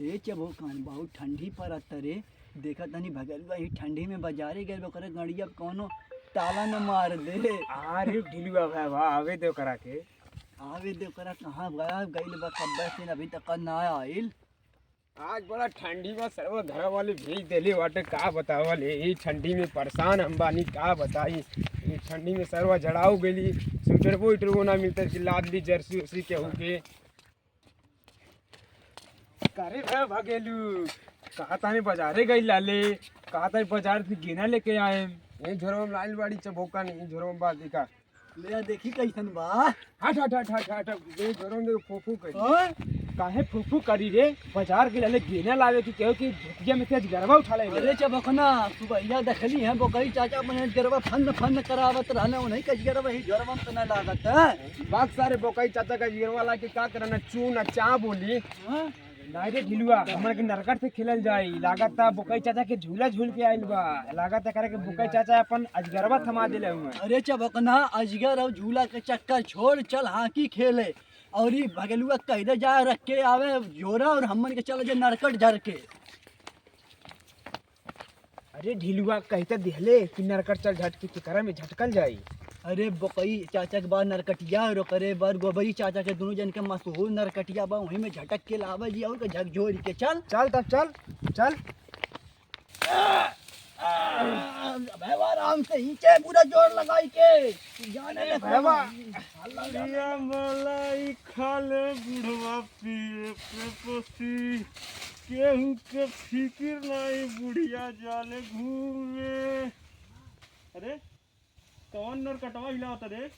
ए चबोकान बहुत ठंडी पड़त रे। देखा तनी भगलवा ही ठंडी में बाजारे गए करे गड़िया कोनो ताला न मार दे। अरे ढिलुआ भाई वाह आवे दो करा के। आवे दे करा कहाँ गया गइल बा कब्बे से अभी तक ना आइल। आज बड़ा ठंडी में सर्व घर वाले भेज देले वाटे का बतावल ये ठंडी में परेशान हम बानी का बताई। ये ठंडी में सर्व जड़ाऊ गेली स्वेटर वोटर वो ना मिलता कि लाद ली जर्सी उसी के होके करे भाई भागेलू कहा तानी बाजारे गई लाले कहा तानी बाजार से गेना लेके आए ये झोरो में लाल बाड़ी चबोका नहीं झोरो में बादी का ले देखी कैसन बा। हट हट हट हट हट ये झोरो में फोफू करी और काहे फूफू करी रे बाजार के लाले गेना लावे की कहो कि झटिया में तेज गरबा उठा ले अरे चबकना सुबह देखली है बोकई चाचा मने गरबा फन फन करावत रहना नहीं कज गरबा ही जोरवा में तना लागत है। बाग सारे बोकाई चाचा का जीरवा ला के का करना चून चा बोली हाँ? नाइरे ढिलुआ हमर के नरकट से खेलल जाई लागता बोकाई चाचा के झूला झूल के आइल बा लागता करे के बोकाई चाचा अपन अजगरवा थमा देले हुए। अरे चबकना अजगर और झूला के चक्कर छोड़ चल हाकी खेले और ये भगलुआ कैदे जा रख के आवे जोरा और हमन के चल जे नरकट झर के। अरे ढिलुआ कहते दिहले कि नरकट चल झटके के करे में झटकल जाई। अरे बोकई चाचा के बाद नरकटिया रो करे बर गोबरी चाचा के दोनों जन के मशहूर नरकटिया बा वहीं में झटक के लावे जी और के झकझोर के चल चल तब चल चल भैया आराम से नीचे पूरा जोर लगाई के जाने ले भैया प्रिया मलाई खाले बुढ़वा पिए पे पोसी केहू के फिकिर नहीं बुढ़िया जाले घूमे। अरे कौन नर कटवा हिला होता रे।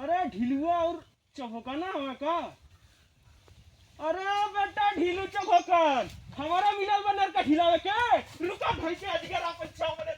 अरे ढिलुआ और चबोकाना हवा का। अरे बेटा ढिलू चबोकन हमारा मिलल बा नर का हिलावे के रुका भाई के अजगर अपन छाव बने